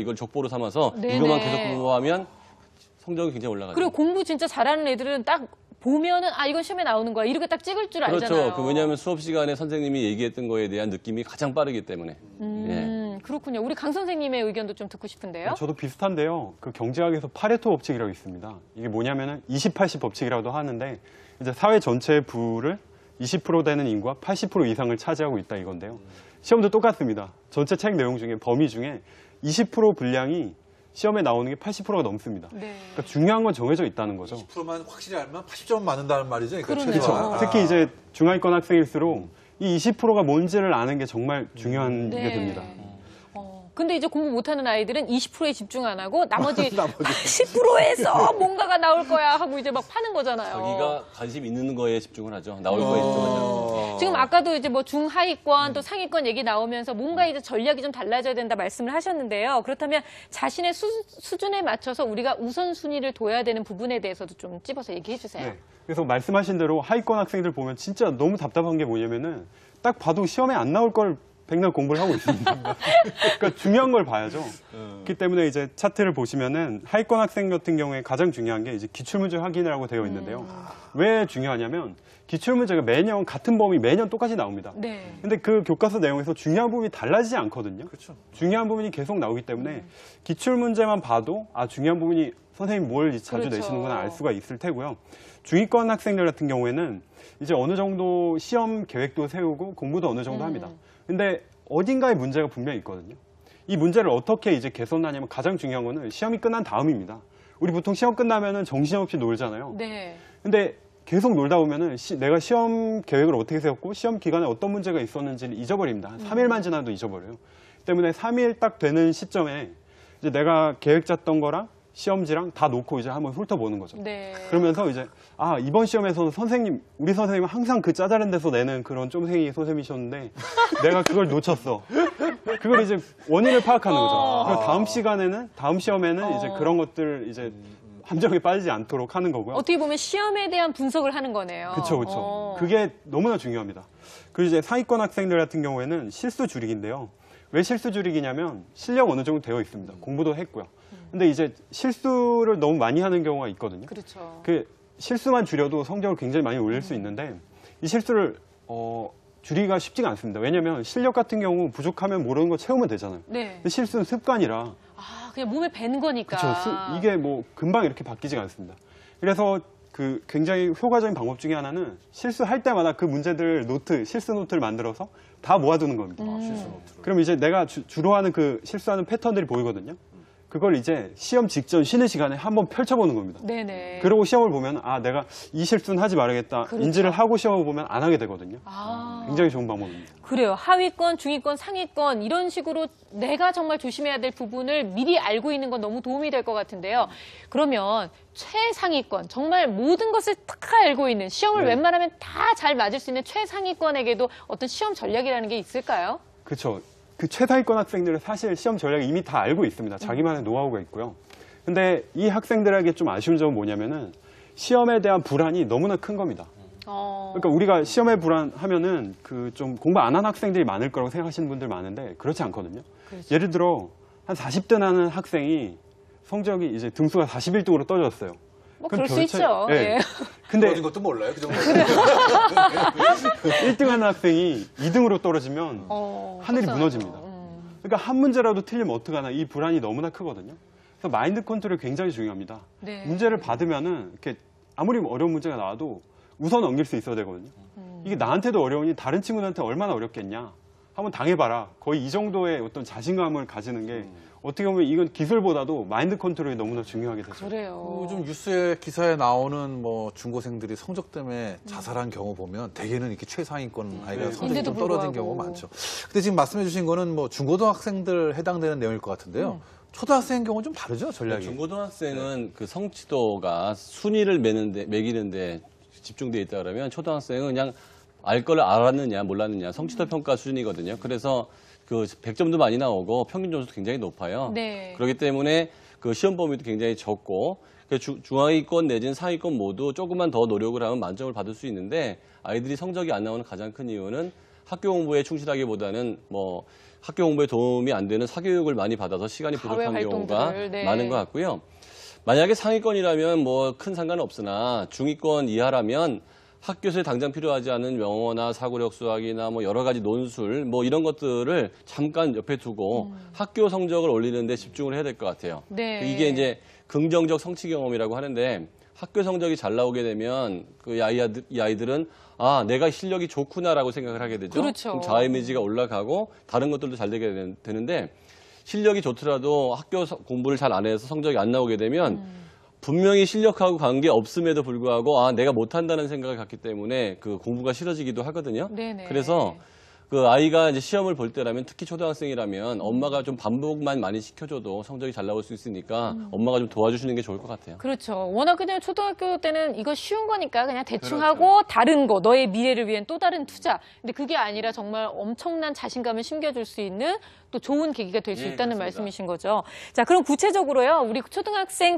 이걸 족보로 삼아서 네네. 이것만 계속 공부하면 성적이 굉장히 올라가죠. 그리고 공부 진짜 잘하는 애들은 딱 보면은 아 이건 시험에 나오는 거야 이렇게 딱 찍을 줄 알잖아요. 그렇죠. 왜냐하면 수업 시간에 선생님이 얘기했던 거에 대한 느낌이 가장 빠르기 때문에. 그렇군요. 우리 강 선생님의 의견도 좀 듣고 싶은데요. 저도 비슷한데요. 그 경제학에서 파레토 법칙이라고 있습니다. 이게 뭐냐면은 20-80 법칙이라고도 하는데 이제 사회 전체의 부를 20% 되는 인구가 80% 이상을 차지하고 있다 이건데요. 시험도 똑같습니다. 전체 책 내용 중에 범위 중에 20% 분량이 시험에 나오는 게 80%가 넘습니다. 네. 그러니까 중요한 건 정해져 있다는 거죠. 20%만 확실히 알면 80점 맞는다는 말이죠. 그러니까 그러네요. 최소한. 특히 이제 중하위권 학생일수록 이 20%가 뭔지를 아는 게 정말 중요한 게 됩니다. 근데 이제 공부 못하는 아이들은 20%에 집중 안 하고 나머지 80%에서 뭔가가 나올 거야 하고 이제 막 파는 거잖아요. 자기가 관심 있는 거에 집중을 하죠. 나올 거에 집중하죠. 지금 아까도 이제 뭐 중하위권 또 상위권 얘기 나오면서 뭔가 이제 전략이 좀 달라져야 된다 말씀을 하셨는데요. 그렇다면 자신의 수준에 맞춰서 우리가 우선순위를 둬야 되는 부분에 대해서도 좀 찝어서 얘기해 주세요. 네. 그래서 말씀하신 대로 하위권 학생들 보면 진짜 너무 답답한 게 뭐냐면은 딱 봐도 시험에 안 나올 걸 백날 공부를 하고 있습니다. 그러니까 중요한 걸 봐야죠. 그렇기 때문에 이제 차트를 보시면은 하위권 학생 같은 경우에 가장 중요한 게 이제 기출문제 확인이라고 되어 있는데요. 왜 중요하냐면 기출문제가 매년 같은 범위 매년 똑같이 나옵니다. 네. 근데 그 교과서 내용에서 중요한 부분이 달라지지 않거든요. 그렇죠. 중요한 부분이 계속 나오기 때문에 기출문제만 봐도 아 중요한 부분이 선생님 뭘 자주 그렇죠. 내시는구나 알 수가 있을 테고요. 중위권 학생들 같은 경우에는 이제 어느 정도 시험 계획도 세우고 공부도 어느 정도 합니다. 근데 어딘가에 문제가 분명히 있거든요. 이 문제를 어떻게 이제 개선하냐면 가장 중요한 거는 시험이 끝난 다음입니다. 우리 보통 시험 끝나면은 정신없이 놀잖아요. 네. 근데 계속 놀다 보면은 내가 시험 계획을 어떻게 세웠고 시험 기간에 어떤 문제가 있었는지를 잊어버립니다. 한 3일만 지나도 잊어버려요. 때문에 3일 딱 되는 시점에 이제 내가 계획 짰던 거랑 시험지랑 다 놓고 이제 한번 훑어보는 거죠. 네. 그러면서 이제 아 이번 시험에서는 우리 선생님은 항상 그 짜잘한 데서 내는 그런 쫌생이 선생님이셨는데 내가 그걸 놓쳤어. 그걸 이제 원인을 파악하는 거죠. 그리고 다음 시험에는 이제 그런 것들 이제 함정에 빠지지 않도록 하는 거고요. 어떻게 보면 시험에 대한 분석을 하는 거네요. 그렇죠, 그렇죠. 그게 너무나 중요합니다. 그리고 이제 상위권 학생들 같은 경우에는 실수 줄이기인데요. 왜 실수 줄이기냐면 실력 어느 정도 되어 있습니다. 공부도 했고요. 근데 이제 실수를 너무 많이 하는 경우가 있거든요. 그렇죠. 그 실수만 줄여도 성적을 굉장히 많이 올릴 수 있는데 이 실수를 줄이기가 쉽지가 않습니다. 왜냐하면 실력 같은 경우 부족하면 모르는 거 채우면 되잖아요. 네. 근데 실수는 습관이라 아, 그냥 몸에 밴 거니까. 그렇죠. 이게 뭐 금방 이렇게 바뀌지가 않습니다. 그래서 그 굉장히 효과적인 방법 중에 하나는 실수할 때마다 그 문제들 실수 노트를 만들어서 다 모아두는 겁니다. 실수 노트를. 그럼 이제 내가 주로 하는 그 실수하는 패턴들이 보이거든요. 그걸 이제 시험 직전 쉬는 시간에 한번 펼쳐보는 겁니다. 네네. 그러고 시험을 보면 아 내가 이 실수는 하지 말아야겠다 그렇죠. 인지를 하고 시험을 보면 안 하게 되거든요. 아. 굉장히 좋은 방법입니다. 그래요. 하위권, 중위권, 상위권 이런 식으로 내가 정말 조심해야 될 부분을 미리 알고 있는 건 너무 도움이 될 것 같은데요. 그러면 최상위권, 정말 모든 것을 다 알고 있는 시험을 네. 웬만하면 다 잘 맞을 수 있는 최상위권에게도 어떤 시험 전략이라는 게 있을까요? 그렇죠. 그 최상위권 학생들은 사실 시험 전략을 이미 다 알고 있습니다. 자기만의 노하우가 있고요. 근데 이 학생들에게 좀 아쉬운 점은 뭐냐면은 시험에 대한 불안이 너무나 큰 겁니다. 그러니까 우리가 시험에 불안하면은 그 좀 공부 안 한 학생들이 많을 거라고 생각하시는 분들 많은데 그렇지 않거든요. 그렇죠. 예를 들어 한 40등 하는 학생이 성적이 이제 등수가 41등으로 떨어졌어요. 뭐 그럼 그럴 수 별 있죠. 차이- 예. 근데 떨어진 것도 몰라요. 그 정도. 1등 하는 학생이 2등으로 떨어지면 하늘이 속상하죠. 무너집니다. 그러니까 한 문제라도 틀리면 어떡하나 이 불안이 너무나 크거든요. 그래서 마인드 컨트롤이 굉장히 중요합니다. 네. 문제를 받으면은 이렇게 아무리 어려운 문제가 나와도 우선 넘길 수 있어야 되거든요. 이게 나한테도 어려우니 다른 친구들한테 얼마나 어렵겠냐. 한번 당해봐라. 거의 이 정도의 어떤 자신감을 가지는 게 어떻게 보면 이건 기술보다도 마인드 컨트롤이 너무나 중요하게 되죠. 그래요. 요즘 뉴스에 기사에 나오는 뭐 중고생들이 성적 때문에 자살한 경우 보면 대개는 이렇게 최상위권 아이가 네. 성적이 인데도 좀 떨어진 불구하고. 경우가 많죠. 근데 지금 말씀해 주신 거는 뭐 중고등학생들 해당되는 내용일 것 같은데요. 초등학생 경우는 좀 다르죠, 전략이. 중고등학생은 그 성취도가 순위를 매기는데 집중되어 있다 그러면 초등학생은 그냥 알 걸 알았느냐 몰랐느냐 성취도 평가 수준이거든요. 그래서 그 100점도 많이 나오고 평균 점수도 굉장히 높아요. 네. 그렇기 때문에 그 시험 범위도 굉장히 적고 중하위권 내지는 상위권 모두 조금만 더 노력을 하면 만점을 받을 수 있는데 아이들이 성적이 안 나오는 가장 큰 이유는 학교 공부에 충실하기보다는 뭐 학교 공부에 도움이 안 되는 사교육을 많이 받아서 시간이 부족한 경우가 활동들을, 네. 많은 것 같고요. 만약에 상위권이라면 뭐 큰 상관은 없으나 중위권 이하라면 학교에서 당장 필요하지 않은 영어나 사고력 수학이나 뭐 여러 가지 논술 뭐 이런 것들을 잠깐 옆에 두고 학교 성적을 올리는 데 집중을 해야 될 것 같아요. 네. 이게 이제 긍정적 성취 경험이라고 하는데 학교 성적이 잘 나오게 되면 그 이 아이들은 아, 내가 실력이 좋구나라고 생각을 하게 되죠. 그렇죠. 그럼 자아이미지가 올라가고 다른 것들도 잘 되게 되는데 실력이 좋더라도 학교 공부를 잘 안 해서 성적이 안 나오게 되면 분명히 실력하고 관계 없음에도 불구하고 아, 내가 못한다는 생각을 갖기 때문에 그 공부가 싫어지기도 하거든요. 네네. 그래서 그 아이가 이제 시험을 볼 때라면 특히 초등학생이라면 엄마가 좀 반복만 많이 시켜줘도 성적이 잘 나올 수 있으니까 엄마가 좀 도와주시는 게 좋을 것 같아요. 그렇죠. 워낙 그냥 초등학교 때는 이거 쉬운 거니까 그냥 대충 그렇죠. 하고 다른 거, 너의 미래를 위한 또 다른 투자. 근데 그게 아니라 정말 엄청난 자신감을 심겨줄 수 있는 또 좋은 계기가 될 수 예, 있다는 그렇습니다. 말씀이신 거죠. 자, 그럼 구체적으로요. 우리 초등학생